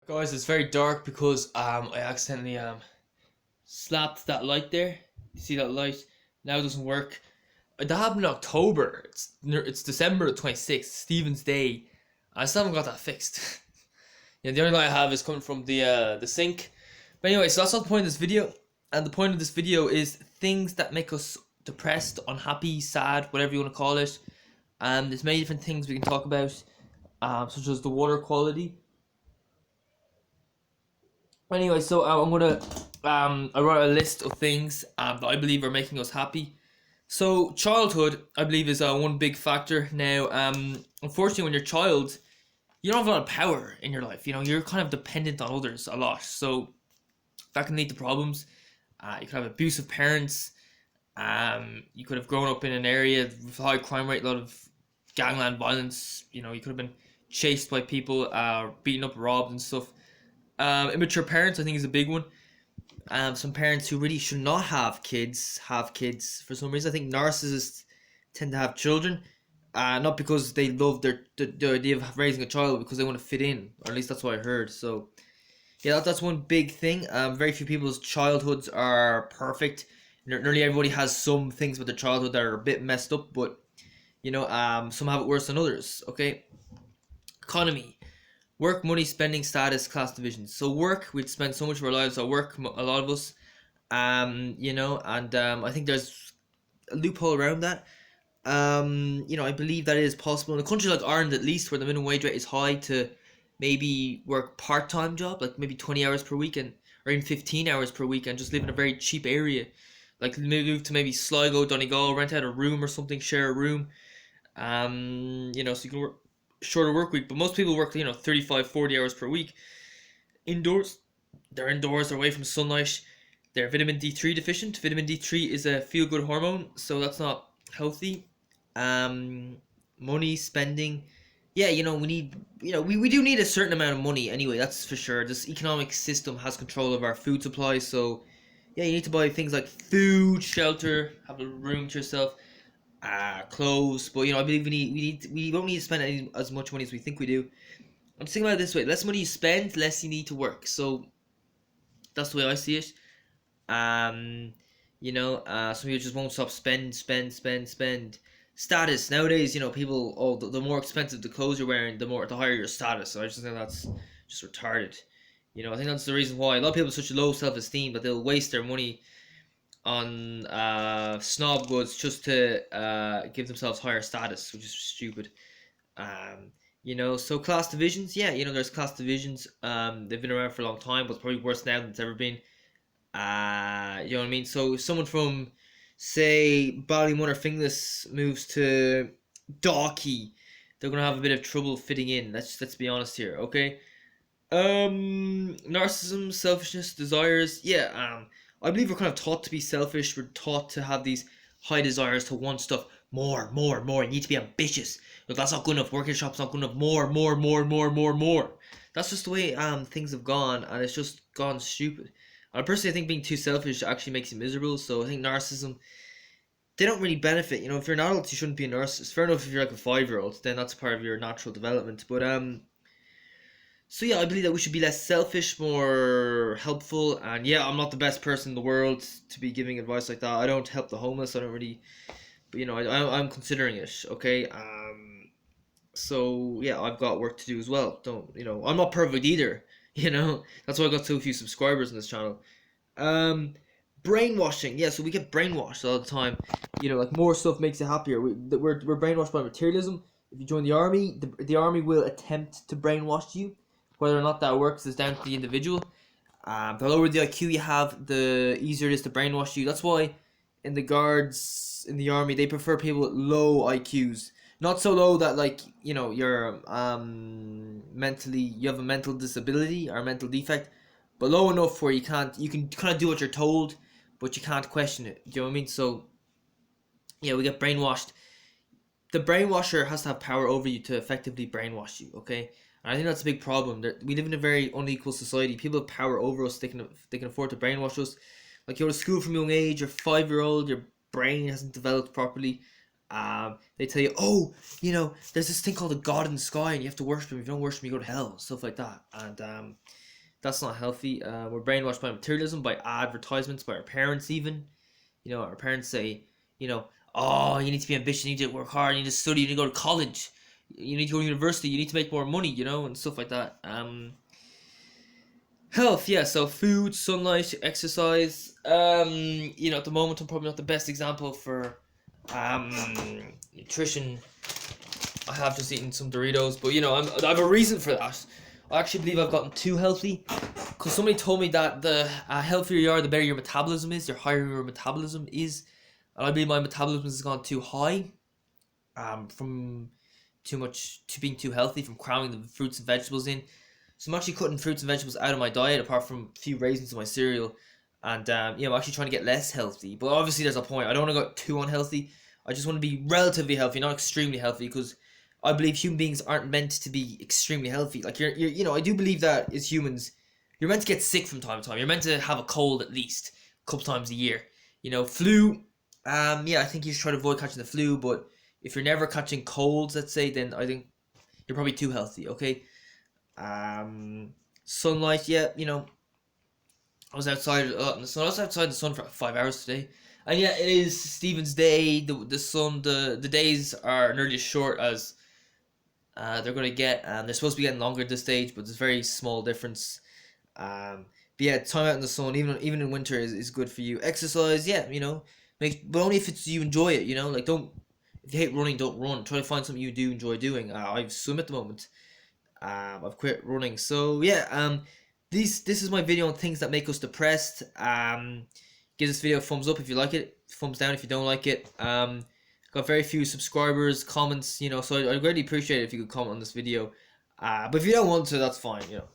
Guys, it's very dark because I accidentally slapped that light there. You see that light? Now it doesn't work. That happened in October. It's December 26th, Stephen's Day. I still haven't got that fixed. Yeah, the only light I have is coming from the sink. But anyway, so that's not the point of this video. And the point of this video is things that make us depressed, unhappy, sad, whatever you want to call it. There's many different things we can talk about, such as the water quality. Anyway, so I'm gonna I wrote a list of things that I believe are making us happy. So childhood, I believe, is one big factor. Now, unfortunately, when you're a child, you don't have a lot of power in your life. You know, you're kind of dependent on others a lot. So that can lead to problems. You could have abusive parents. You could have grown up in an area with high crime rate, a lot of gangland violence. You know, you could have been chased by people, beaten up, robbed, and stuff. Immature parents, I think, is a big one. Some parents who really should not have kids for some reason. I think narcissists tend to have children, not because they love the idea of raising a child, but because they want to fit in, or at least that's what I heard. So yeah, that's one big thing. Very few people's childhoods are perfect. Nearly everybody has some things with their childhood that are a bit messed up, but some have it worse than others. Okay, economy. Work, money, spending, status, class divisions. So work, we'd spend so much of our lives at work, a lot of us. I think there's a loophole around that. I believe that it is possible in a country like Ireland, at least, where the minimum wage rate is high, to maybe work part-time job, like maybe 20 hours per week, or even 15 hours per week, and just live in a very cheap area. Like move to maybe Sligo, Donegal, rent out a room or something, share a room. So you can work shorter work week, but most people work 35, 40 hours per week indoors. They're indoors, they're away from sunlight, they're vitamin D3 deficient. Vitamin D3 is a feel good hormone, so that's not healthy. um Money, spending, yeah, we need, we do need a certain amount of money anyway, that's for sure. This economic system has control of our food supply, so yeah, you need to buy things like food, shelter, have a room to yourself, clothes. But I believe we don't need to spend as much money as we think we do. I'm just thinking about it this way: less money you spend, less you need to work. So that's the way I see it. Some people just won't stop spend. Status nowadays, people. Oh, the more expensive the clothes you're wearing, the higher your status. So I just think that's just retarded. I think that's the reason why a lot of people have such low self-esteem that they'll waste their money on snob goods just to give themselves higher status, which is stupid. So class divisions, yeah, there's class divisions. They've been around for a long time, but it's probably worse now than it's ever been. You know what I mean? So if someone from, say, Ballymun or Finglas moves to Dalkey, they're gonna have a bit of trouble fitting in. Let's be honest here, okay? Narcissism, selfishness, desires. Yeah, I believe we're kind of taught to be selfish. We're taught to have these high desires to want stuff more, more, more. You need to be ambitious. Look, that's not good enough. Working shop's not good enough. More, more, more, more, more, more. That's just the way things have gone, and it's just gone stupid. I personally think being too selfish actually makes you miserable. So I think narcissism, they don't really benefit. If you're an adult, you shouldn't be a narcissist. Fair enough if you're like a 5-year-old, then that's part of your natural development. But so yeah, I believe that we should be less selfish, more helpful, and yeah, I'm not the best person in the world to be giving advice like that. I don't help the homeless. I don't really, but I'm considering it. Okay. So yeah, I've got work to do as well. Don't I'm not perfect either. That's why I got so few subscribers on this channel. Um, Brainwashing. Yeah, so we get brainwashed all the time. Like more stuff makes you happier. We're brainwashed by materialism. If you join the army, the army will attempt to brainwash you. Whether or not that works is down to the individual. The lower the IQ you have, the easier it is to brainwash you. That's why in the guards, in the army, they prefer people with low IQs. Not so low that you're mentally, you have a mental disability or a mental defect, but low enough where you can kind of do what you're told, but you can't question it. Do you know what I mean? So yeah, we get brainwashed. The brainwasher has to have power over you to effectively brainwash you. Okay, and I think that's a big problem. We live in a very unequal society. People have power over us. They can afford to brainwash us. Like, you're to school from a young age. You're 5-year-old. Your brain hasn't developed properly. They tell you, oh, you know, there's this thing called a god in the sky, and you have to worship him. If you don't worship him, you go to hell, stuff like that. And that's not healthy. We're brainwashed by materialism, by advertisements, by our parents even. You know, our parents say, you know, oh, you need to be ambitious, you need to work hard, you need to study, you need to go to college, you need to go to university, you need to make more money, you know, and stuff like that. Health, yeah, so food, sunlight, exercise. You know, at the moment I'm probably not the best example for nutrition. I have just eaten some Doritos, but you know, I have a reason for that. I actually believe I've gotten too healthy because somebody told me that the healthier you are, the better your metabolism is, the higher your metabolism is. And I believe my metabolism has gone too high from to being too healthy, from cramming the fruits and vegetables in. So I'm actually cutting fruits and vegetables out of my diet, apart from a few raisins in my cereal. And you know, I'm actually trying to get less healthy. But obviously there's a point. I don't want to go too unhealthy. I just want to be relatively healthy, not extremely healthy, because I believe human beings aren't meant to be extremely healthy. Like you're you know, I do believe that as humans, you're meant to get sick from time to time. You're meant to have a cold at least a couple times a year. You know, flu. Yeah, I think you should try to avoid catching the flu. But if you're never catching colds, let's say, then I think you're probably too healthy. Okay. Sunlight. Yeah, you know, I was outside in the sun. I was outside in the sun for 5 hours today. And yeah, it is Stephen's Day. The sun, the days are nearly as short as they're going to get. They're supposed to be getting longer at this stage, but there's a very small difference. But yeah, time out in the sun, even in winter, is good for you. Exercise, yeah, you know, but only if it's you enjoy it. You know, like don't if you hate running, don't run. Try to find something you do enjoy doing. I swim at the moment. I've quit running, so yeah. This is my video on things that make us depressed. Give this video a thumbs up if you like it, thumbs down if you don't like it. Got very few subscribers, comments, you know, so I'd really appreciate it if you could comment on this video. But if you don't want to, that's fine, you know,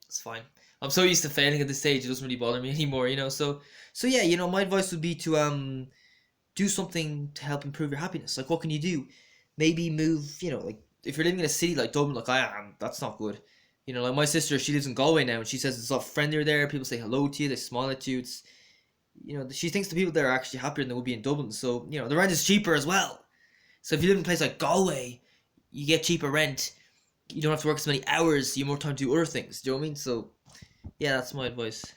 it's fine. I'm so used to failing at this stage, it doesn't really bother me anymore, you know. So yeah, you know, my advice would be to do something to help improve your happiness. Like, what can you do? Maybe move, you know, like if you're living in a city like Dublin, like I am, that's not good. You know, like my sister, she lives in Galway now, and she says it's a lot friendlier there. People say hello to you, they smile at you. It's, you know, she thinks the people there are actually happier than they would be in Dublin. So, you know, the rent is cheaper as well. So if you live in a place like Galway, you get cheaper rent. You don't have to work as many hours. So you have more time to do other things. Do you know what I mean? So, yeah, that's my advice.